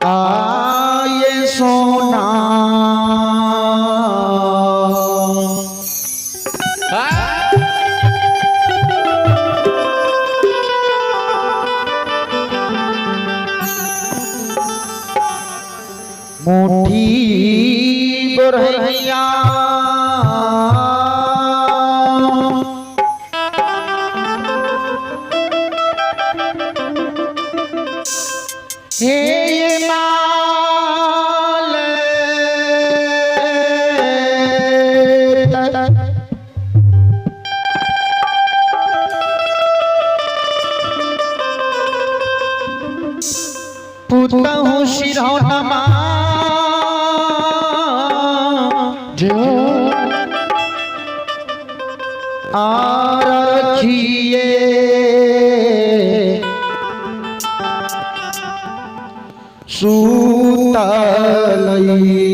आये सोना मुट्ठी बरहिया हे माल पुतहु शिरोनमा जो आरखिए सूतलई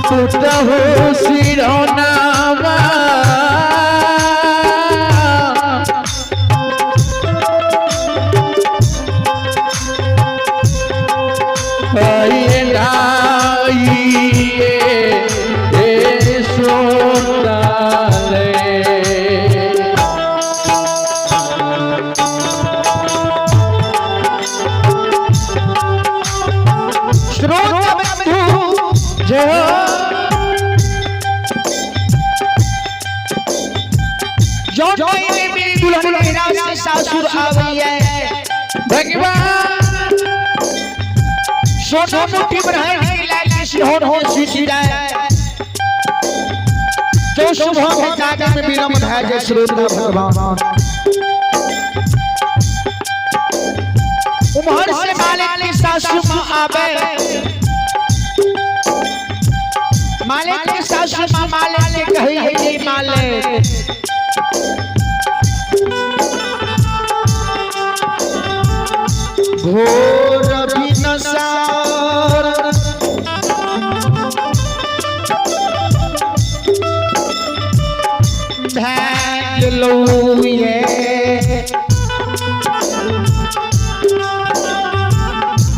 पुतहु शिरोनामा सासुर आविए भगवान सोना मुट्ठी बरहन की लागी सिहोर हो सीसीदा जो सुबह के जागे में विलंब है जय श्री भगवान उमहर से मालिक की सासु मां आवे मालिक की सासु मां मालिक के कही है ये मालिक घोर अभिनसार भाग लो ये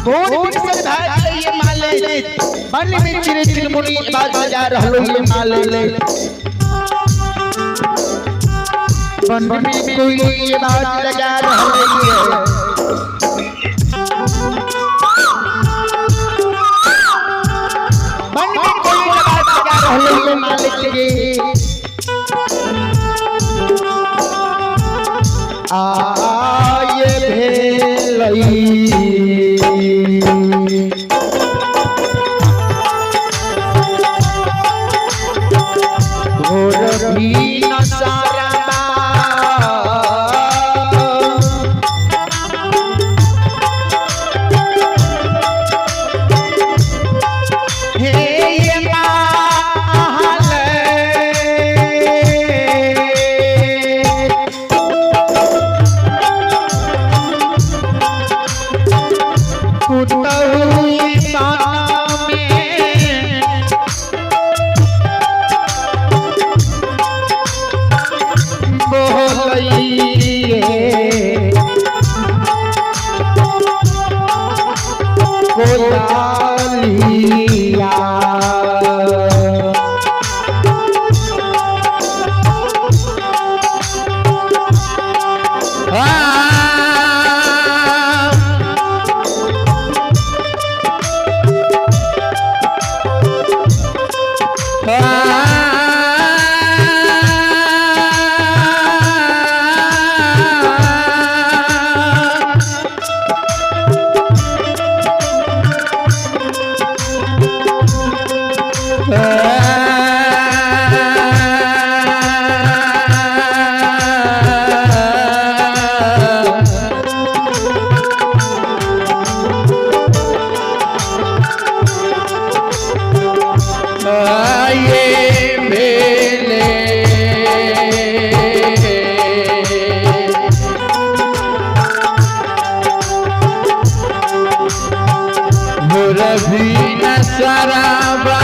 घोर अभिनसार ये माले बल्ली में चिरे चिलमुनी बाज बजा रहलो ये माले बन में कोई ये बाज लगा रहलो ये मालिक के आये भेलई घोर भी नसारा सराबा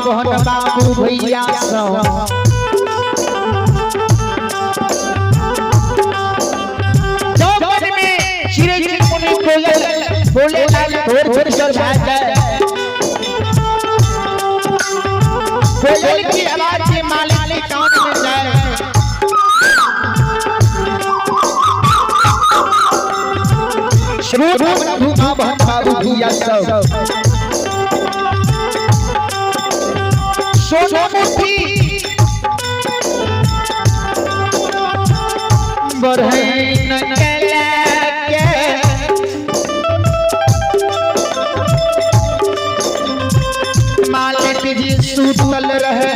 बहन बाबू भैया चौपट में श्री जी मुनि बोले थोड़ सर भाग कोयल की आवाज से मालिक के कान में जाए श्रोत धूमा बहन बाबू भैया सोना मुट्ठी बरहन के मालिक जी सुतल रहे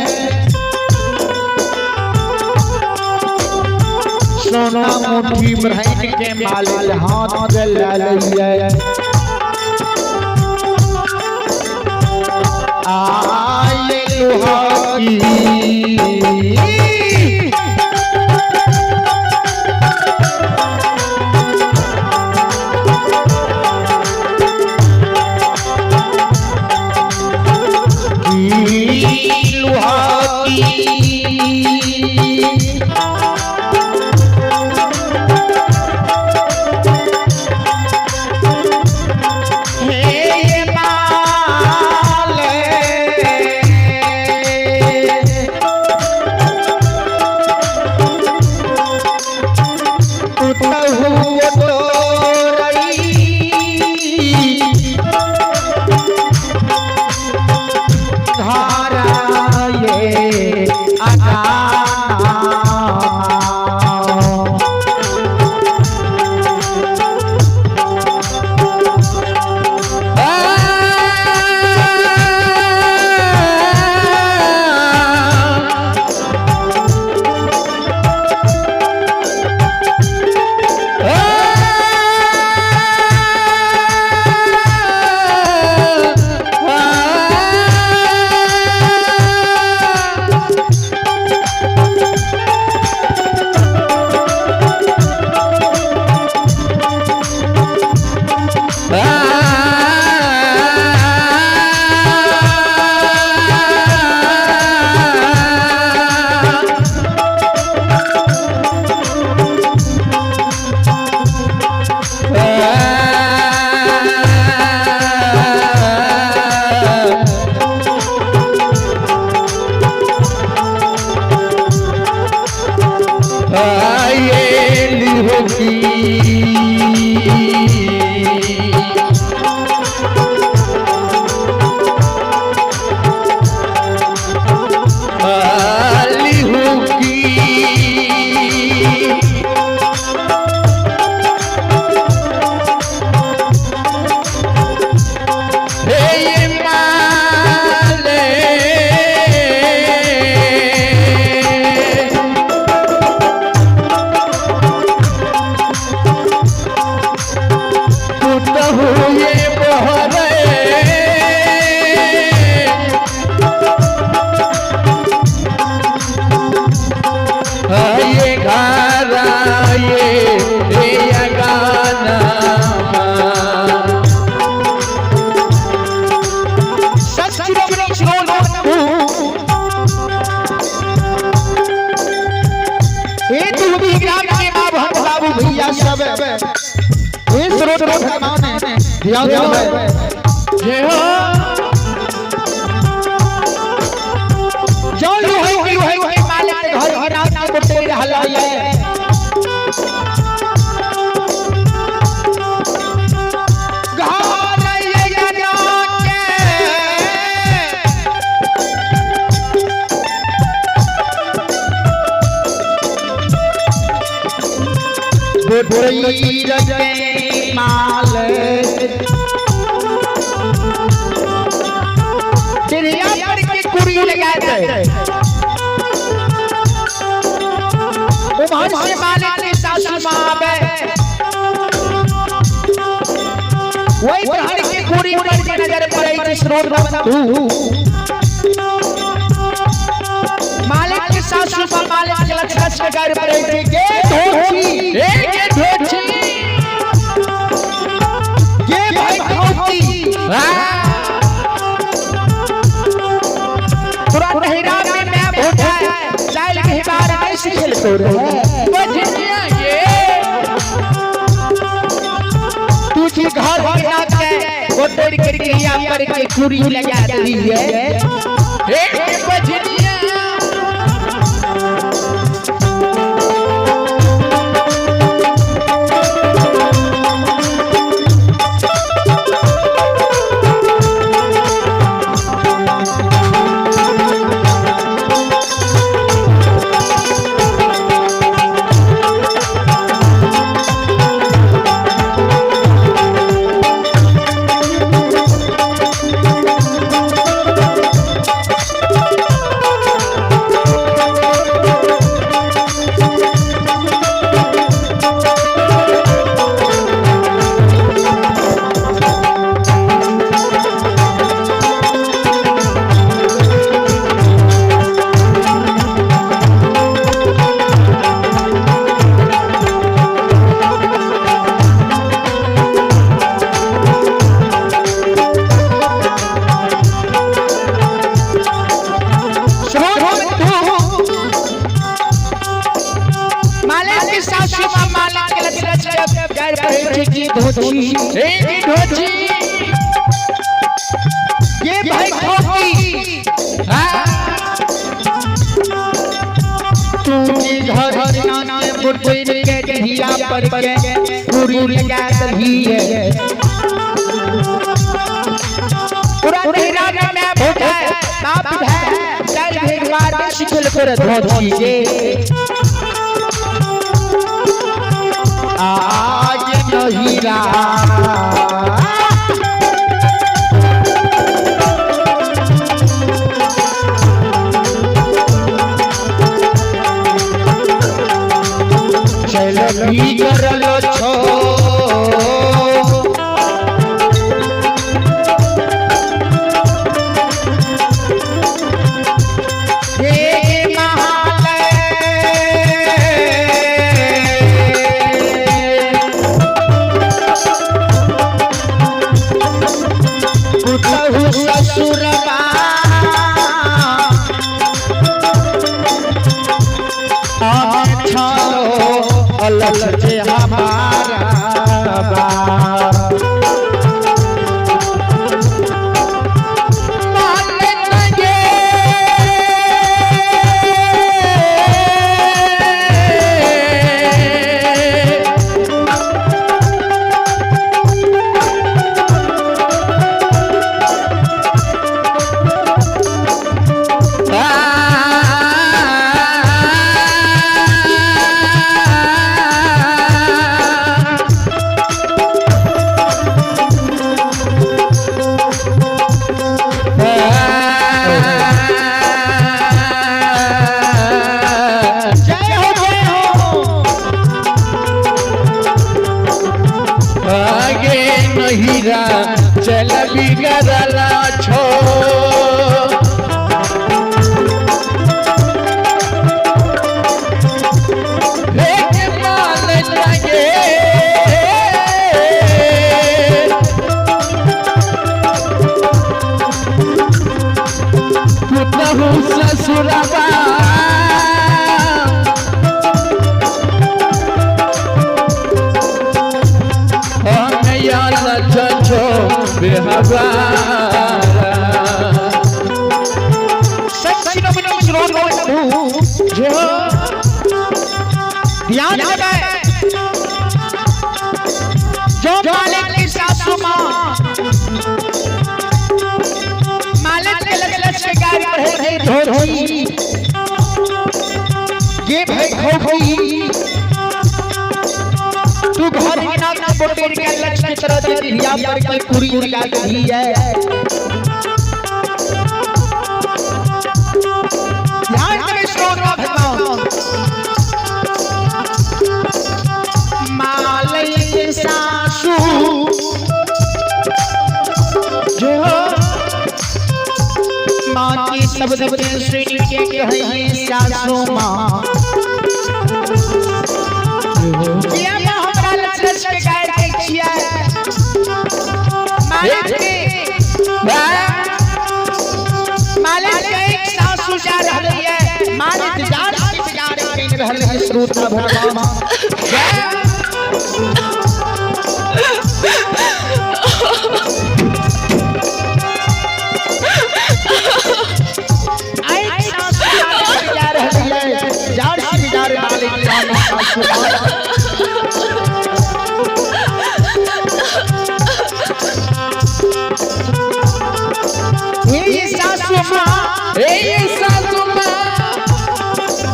सोना मुट्ठी बरहन के मालिक हाथ जला लिया आले लोहाकी स्रोत माने ध्यान जय हो जो लोहे मालिक घर घर आके बोलते रहला है बोई रगे माल चिड़िया पर की कुड़ी लगा दे उमर से मालिक ने सासू मावे वही प्रहर की कुड़ी पर की नजर पड़े थी स्रोत तू मालिक की सासू मालिक के लक्षण से नजर पड़े थी के धोची ये भाई धोती तुरंत हीरा में मैं भूखा चाल के बार ऐसे खेल तो रहे बजनिया ये तू जी घर बना के वो तोड़ करके यहाँ पर के कुड़ी लगा दी है एक बजनिया धोची ये भाई धोती तू घर नाना बुढ़े के धिया पर के पूरी लगा दी है पूरा हीरा में भूखा बाप है चल भगवान में शिकल कर धोची के आज हीरा चल भी करलो छो अलग से हमारा हीरा चल बिगड़ला छो रे माल लगे पुतहु ससुरबा छो बेहवा सच्ची नबी रोड जो ध्यान लगाए जो मालिक की सासू मां मालिक के लग से गाड़ी बढ़े धोती ये भाई खोखी तू घर के नाम ना बोटेर के लक्ष्य की तरह दे दिया पर की पूरी लगा दी है ध्यान से श्रोत का भगवान मालिक सासू जो मां की सब श्रेणी के कहे सासू मां ये हमरा लक्ष्य के गाय के छिया मालिक के सासू जा रहल है मालिक जार के रहल है श्रोत का भगवान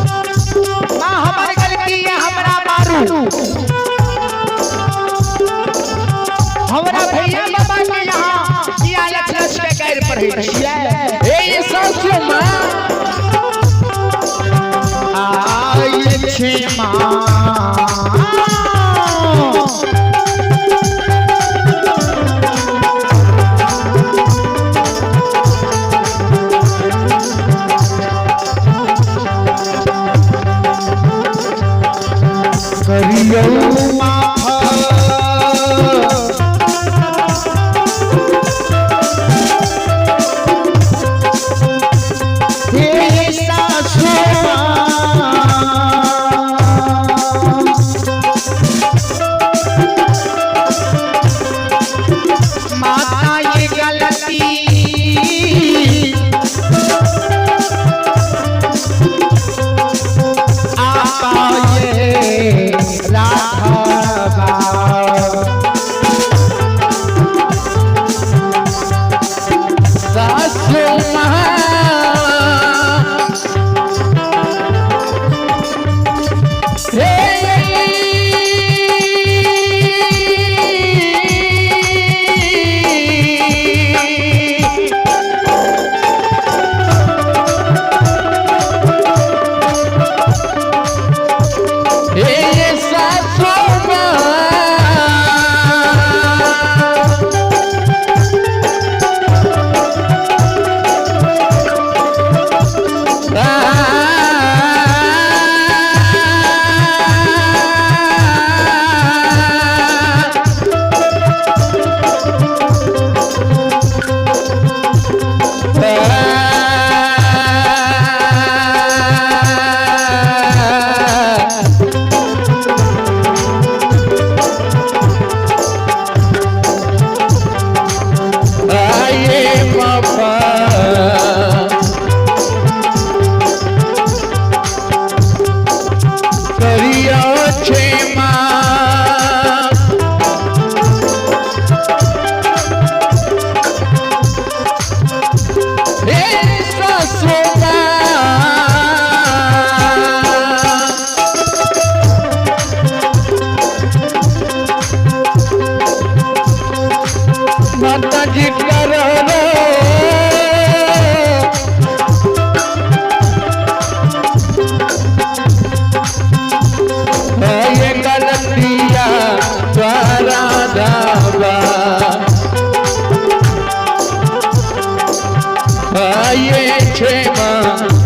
हमारे गलती है हमरा मारू हमरा भैया बाबा के यहाँ किया लक्ष्य के गैर पर है ए सासू मां आये छे मां करियो माता ये गलती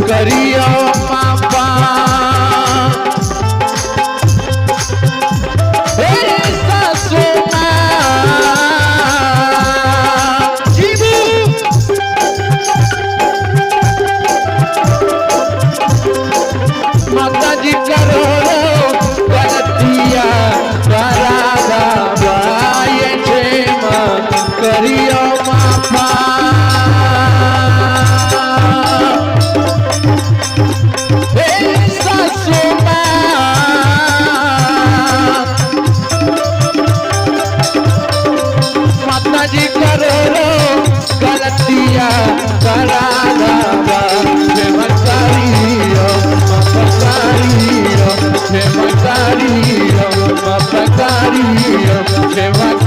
करियो पापा सासू माता जी करो गलतिया बरादा बाये छे सेवा